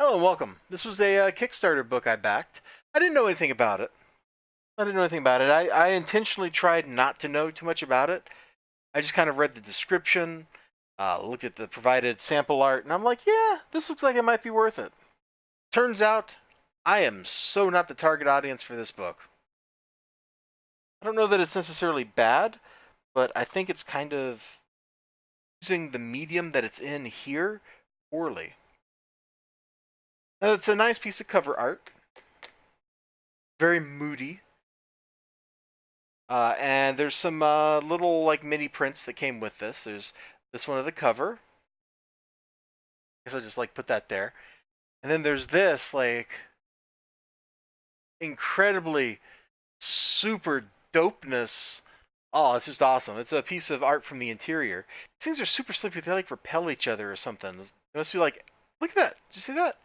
Hello and welcome. This was a Kickstarter book I backed. I didn't know anything about it. I intentionally tried not to know too much about it. I just kind of read the description, looked at the provided sample art, and I'm like, yeah, this looks like it might be worth it. Turns out, I am so not the target audience for this book. I don't know that it's necessarily bad, but I think it's kind of using the medium that it's in here poorly. Now, it's a nice piece of cover art, very moody. And there's some little like mini prints that came with this. There's this one of the cover. I guess I'll just like put that there. And then there's this like incredibly super dopeness. Oh, it's just awesome. It's a piece of art from the interior. These things are super slippery. They like repel each other or something. It must be like, look at that. Did you see that?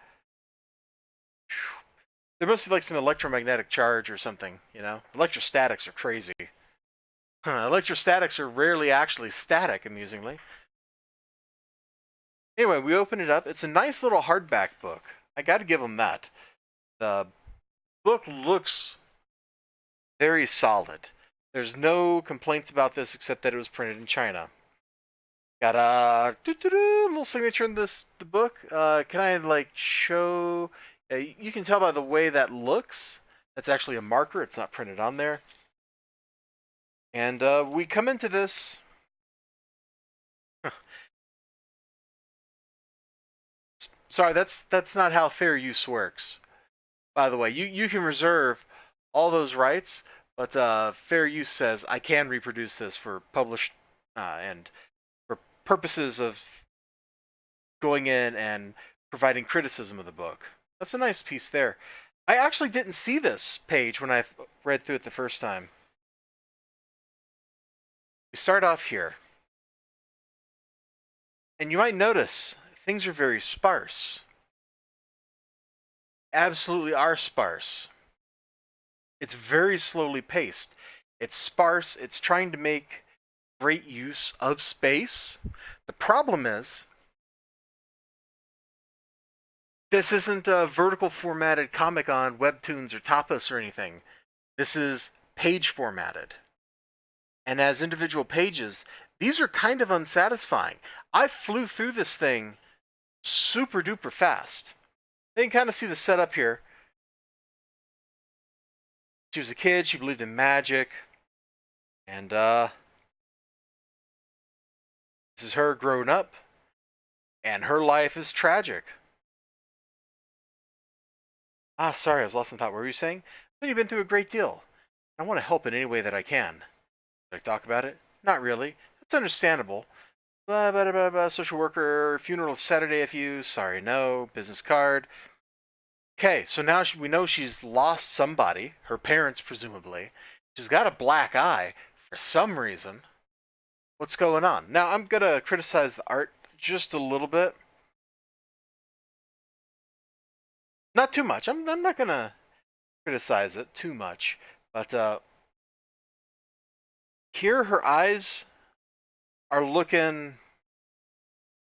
There must be like some electromagnetic charge or something, you know? Electrostatics are crazy. Electrostatics are rarely actually static, amusingly. Anyway, we open it up. It's a nice little hardback book. I got to give them that. The book looks very solid. There's no complaints about this except that it was printed in China. Got a little signature in the book. Can I like show? You can tell by the way that looks. That's actually a marker. It's not printed on there. And we come into this. Sorry, that's not how fair use works. By the way, you can reserve all those rights, but fair use says I can reproduce this for published and for purposes of going in and providing criticism of the book. That's a nice piece there. I actually didn't see this page when I read through it the first time. We start off here, and you might notice things are very sparse. Absolutely are sparse. It's very slowly paced. It's sparse. It's trying to make great use of space. The problem is, this isn't a vertical formatted comic on Webtoons or Tapas or anything. This is page formatted. And as individual pages, these are kind of unsatisfying. I flew through this thing super duper fast. You can kind of see the setup here. She was a kid, she believed in magic, and this is her grown up, and her life is tragic. Ah, sorry, I was lost in thought. What were you saying? You've been through a great deal. I want to help in any way that I can. Should I talk about it? Not really. That's understandable. Blah, blah, blah, blah, social worker, funeral Saturday if you, sorry, no, business card. Okay, so now we know she's lost somebody, her parents presumably. She's got a black eye for some reason. What's going on? Now, I'm going to criticize the art just a little bit. Not too much. I'm not going to criticize it too much. But here her eyes are looking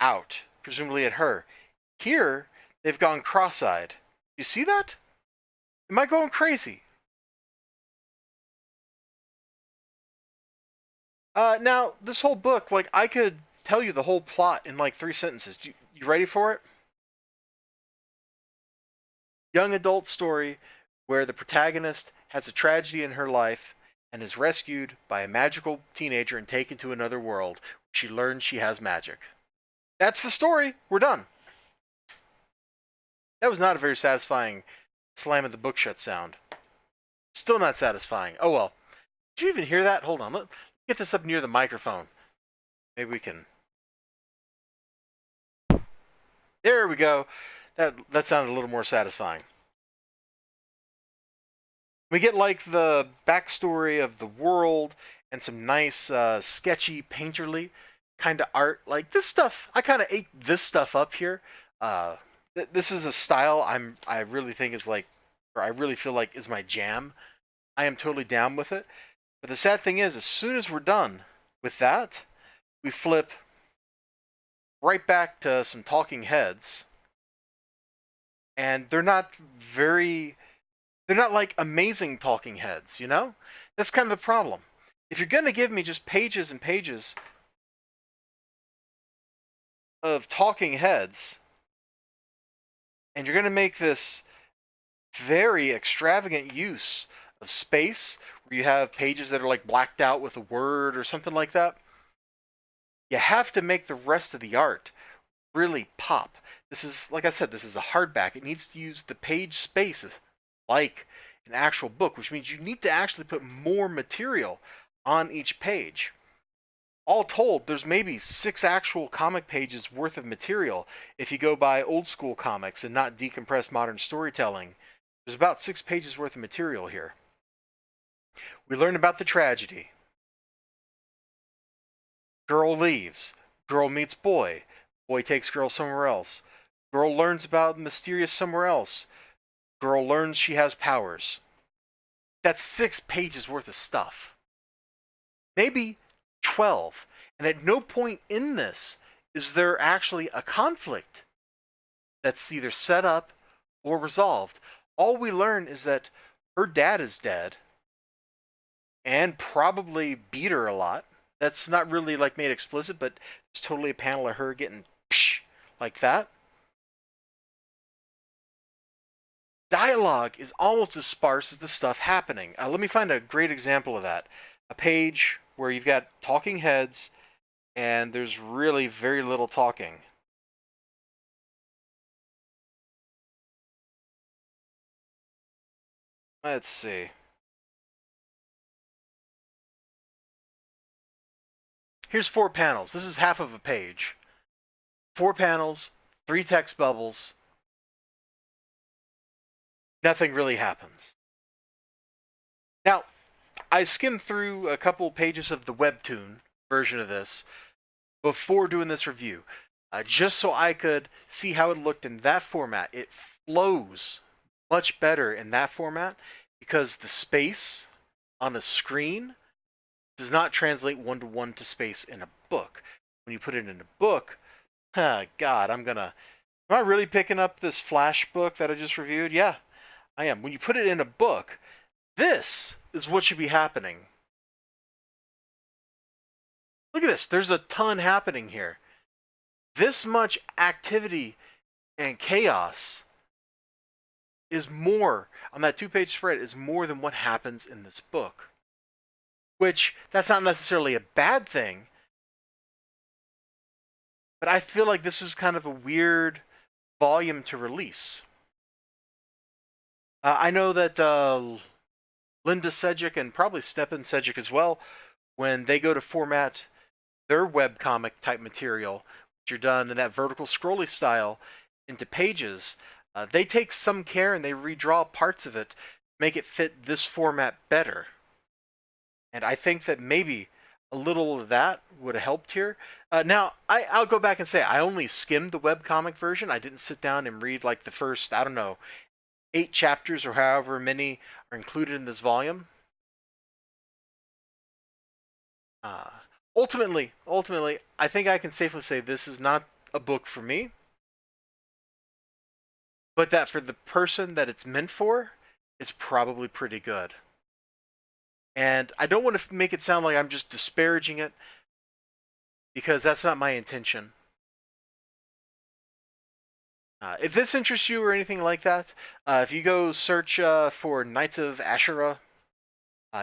out, presumably at her. Here, they've gone cross-eyed. You see that? Am I going crazy? Now, this whole book, like, I could tell you the whole plot in like 3 sentences. You ready for it? Young adult story where the protagonist has a tragedy in her life and is rescued by a magical teenager and taken to another world. She learns she has magic. That's the story. We're done. That was not a very satisfying slam of the book shut sound. Still not satisfying. Oh well. Did you even hear that? Hold on. Let get this up near the microphone. Maybe we can. There we go. That sounded a little more satisfying. We get like the backstory of the world and some nice, sketchy, painterly kind of art. Like this stuff, I kind of ate this stuff up here. This is a style I really think is like, or I really feel like is my jam. I am totally down with it. But the sad thing is, as soon as we're done with that, we flip right back to some talking heads. and they're not like amazing talking heads, you know? That's kind of the problem. If you're going to give me just pages and pages of talking heads, and you're going to make this very extravagant use of space, where you have pages that are like blacked out with a word or something like that, you have to make the rest of the art really pop. This is, like I said, this is a hardback. It needs to use the page space like an actual book, which means you need to actually put more material on each page. All told, there's maybe 6 actual comic pages worth of material if you go by old school comics and not decompressed modern storytelling. There's about 6 pages worth of material here. We learn about the tragedy. Girl leaves. Girl meets boy. Boy takes girl somewhere else. Girl learns about mysterious somewhere else. Girl learns she has powers. That's 6 pages worth of stuff. Maybe 12. And at no point in this is there actually a conflict that's either set up or resolved. All we learn is that her dad is dead and probably beat her a lot. That's not really like made explicit, but it's totally a panel of her getting psh, like that. Dialogue is almost as sparse as the stuff happening. Let me find a great example of that. A page where you've got talking heads and there's really very little talking. Let's see. Here's 4 panels. This is half of a page. 4 panels, 3 text bubbles. Nothing really happens. Now, I skimmed through a couple pages of the webtoon version of this before doing this review, just so I could see how it looked in that format. It flows much better in that format because the space on the screen does not translate one-to-one to space in a book. When you put it in a book, God, am I really picking up this Flash book that I just reviewed? Yeah, I am. When you put it in a book, this is what should be happening. Look at this. There's a ton happening here. This much activity and chaos is more, on that 2-page spread, is more than what happens in this book. Which, that's not necessarily a bad thing, but I feel like this is kind of a weird volume to release. I know that Linda Sedgwick and probably Stepan Sedgwick as well, when they go to format their webcomic type material, which are done in that vertical scrolly style, into pages, they take some care and they redraw parts of it, make it fit this format better. And I think that maybe a little of that would have helped here. Now, I'll go back and say I only skimmed the webcomic version. I didn't sit down and read like the first, I don't know, 8 chapters or however many are included in this volume. Ultimately, I think I can safely say this is not a book for me, but that for the person that it's meant for, it's probably pretty good. And I don't want to make it sound like I'm just disparaging it, because that's not my intention. If this interests you or anything like that, if you go search for Knights of Asherah,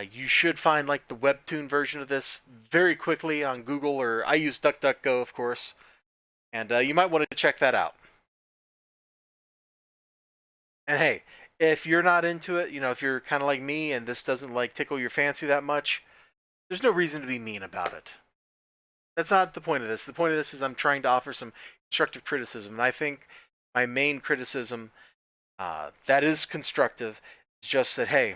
you should find like the webtoon version of this very quickly on Google, or I use DuckDuckGo, of course, and you might want to check that out. And hey, if you're not into it, if you're kind of like me and this doesn't like tickle your fancy that much, there's no reason to be mean about it. That's not the point of this. The point of this is I'm trying to offer some constructive criticism, and I think my main criticism that is constructive is just that, hey,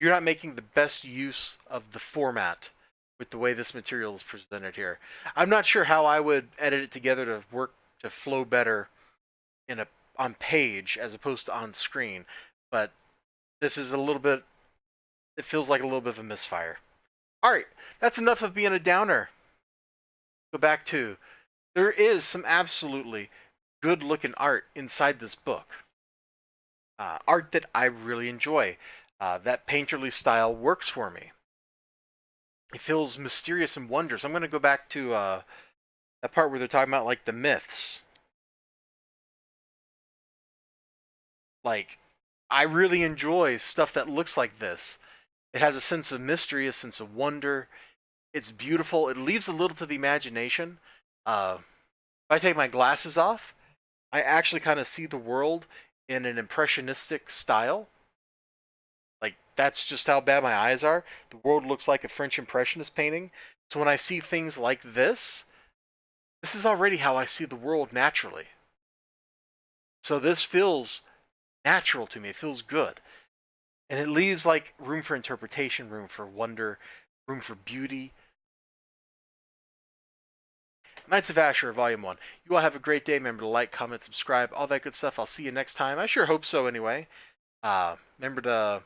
you're not making the best use of the format with the way this material is presented here. I'm not sure how I would edit it together to work to flow better on page as opposed to on screen, but this is a little bit, it feels like a little bit of a misfire. All right, that's enough of being a downer. Go back to, there is some absolutely good looking art inside this book. Art that I really enjoy. That painterly style works for me. It feels mysterious and wondrous. I'm going to go back to that part where they're talking about like the myths. Like, I really enjoy stuff that looks like this. It has a sense of mystery, a sense of wonder. It's beautiful. It leaves a little to the imagination. If I take my glasses off, I actually kind of see the world in an impressionistic style. Like, that's just how bad my eyes are. The world looks like a French Impressionist painting. So when I see things like this is already how I see the world naturally. So this feels natural to me. It feels good. And it leaves like room for interpretation, room for wonder, room for beauty. Knights of Asherah, Volume 1. You all have a great day. Remember to like, comment, subscribe, all that good stuff. I'll see you next time. I sure hope so anyway. Remember to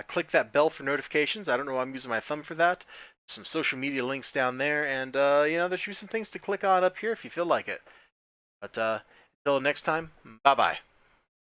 click that bell for notifications. I don't know why I'm using my thumb for that. Some social media links down there. And, there should be some things to click on up here if you feel like it. But until next time, bye-bye.